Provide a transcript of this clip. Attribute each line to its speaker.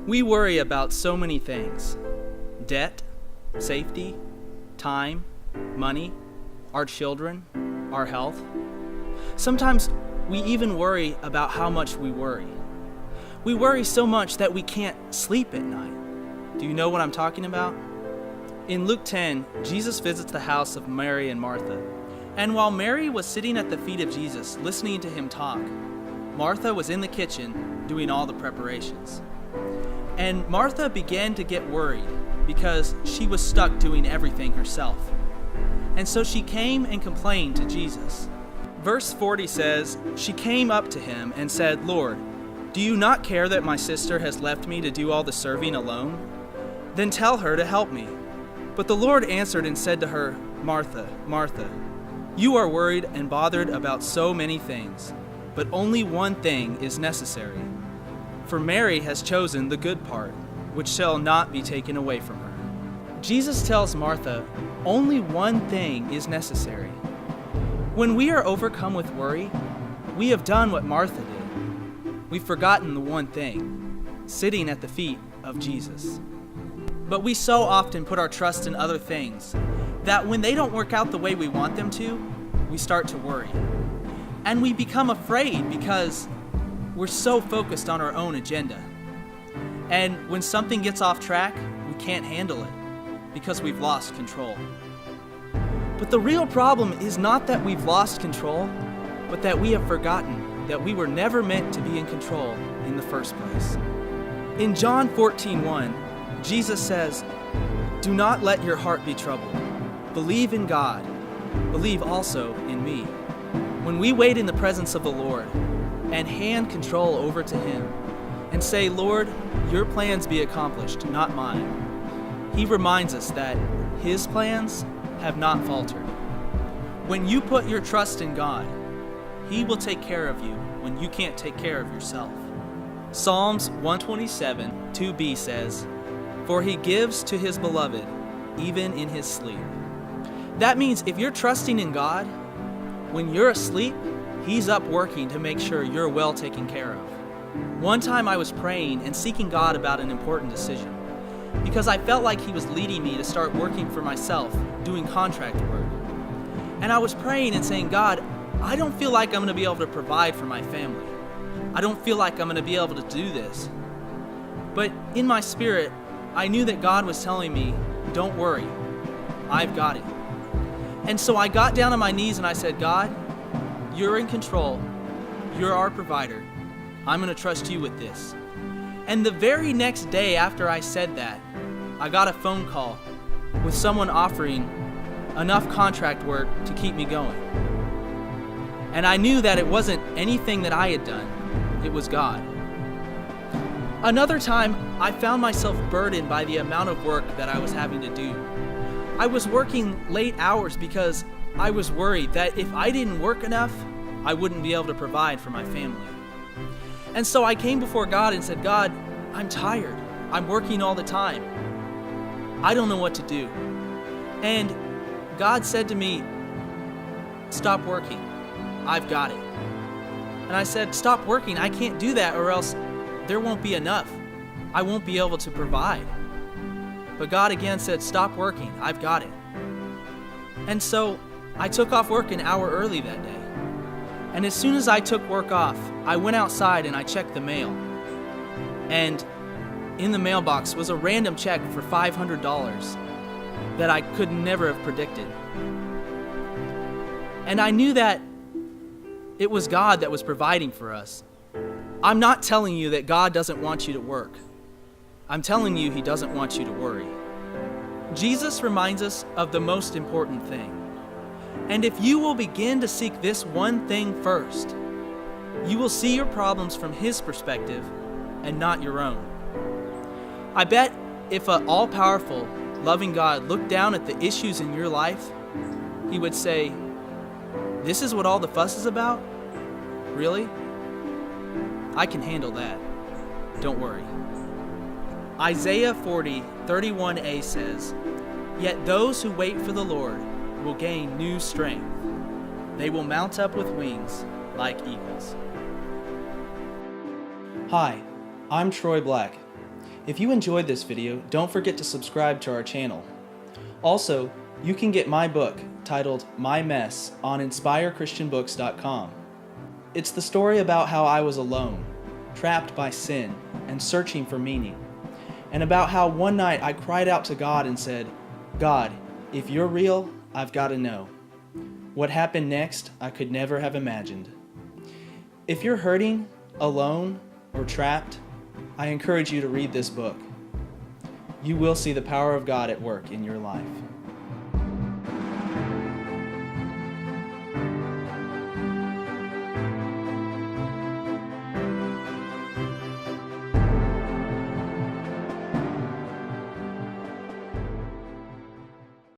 Speaker 1: We worry about so many things: debt, safety, time, money, our children, our health. Sometimes we even worry about how much we worry. We worry so much that we can't sleep at night. Do you know what I'm talking about? In Luke 10, Jesus visits the house of Mary and Martha. And while Mary was sitting at the feet of Jesus, listening to him talk, Martha was in the kitchen doing all the preparations. And Martha began to get worried because she was stuck doing everything herself. And so she came and complained to Jesus. Verse 40 says, "She came up to him and said, 'Lord, do you not care that my sister has left me to do all the serving alone? Then tell her to help me.' But the Lord answered and said to her, 'Martha, Martha, you are worried and bothered about so many things, but only one thing is necessary. For Mary has chosen the good part, which shall not be taken away from her.'" Jesus tells Martha, only one thing is necessary. When we are overcome with worry, we have done what Martha did. We've forgotten the one thing, sitting at the feet of Jesus. But we so often put our trust in other things that when they don't work out the way we want them to, we start to worry. And we become afraid because we're so focused on our own agenda. And when something gets off track, we can't handle it because we've lost control. But the real problem is not that we've lost control, but that we have forgotten that we were never meant to be in control in the first place. In John 14:1, Jesus says, "Do not let your heart be troubled. Believe in God. Believe also in me." When we wait in the presence of the Lord and hand control over to Him and say, "Lord, your plans be accomplished, not mine," He reminds us that His plans have not faltered. When you put your trust in God, He will take care of you when you can't take care of yourself. Psalms 127, 2b says, "For He gives to His beloved, even in his sleep." That means if you're trusting in God, when you're asleep, He's up working to make sure you're well taken care of. One time I was praying and seeking God about an important decision because I felt like He was leading me to start working for myself, doing contract work. And I was praying and saying, "God, I don't feel like I'm going to be able to provide for my family. I don't feel like I'm going to be able to do this." But in my spirit, I knew that God was telling me, "Don't worry, I've got it." And so I got down on my knees and I said, "God, you're in control. You're our provider. I'm going to trust you with this." And the very next day after I said that, I got a phone call with someone offering enough contract work to keep me going. And I knew that it wasn't anything that I had done. It was God. Another time, I found myself burdened by the amount of work that I was having to do. I was working late hours because I was worried that if I didn't work enough, I wouldn't be able to provide for my family. And so I came before God and said, "God, I'm tired. I'm working all the time. I don't know what to do." And God said to me, "Stop working. I've got it." And I said, "Stop working. I can't do that or else there won't be enough. I won't be able to provide." But God again said, "Stop working. I've got it." And so I took off work an hour early that day. And as soon as I took work off, I went outside and I checked the mail. And in the mailbox was a random check for $500 that I could never have predicted. And I knew that it was God that was providing for us. I'm not telling you that God doesn't want you to work. I'm telling you He doesn't want you to worry. Jesus reminds us of the most important thing. And if you will begin to seek this one thing first, you will see your problems from His perspective and not your own. I bet if an all-powerful, loving God looked down at the issues in your life, He would say, "This is what all the fuss is about? Really? I can handle that. Don't worry." Isaiah 40:31a says, "Yet those who wait for the Lord will gain new strength. They will mount up with wings like eagles." Hi, I'm Troy Black. If you enjoyed this video, don't forget to subscribe to our channel. Also, you can get my book titled My Mess on inspirechristianbooks.com. It's the story about how I was alone, trapped by sin, and searching for meaning, and about how one night I cried out to God and said, "God, if you're real, I've got to know." What happened next, I could never have imagined. If you're hurting, alone, or trapped, I encourage you to read this book. You will see the power of God at work in your life.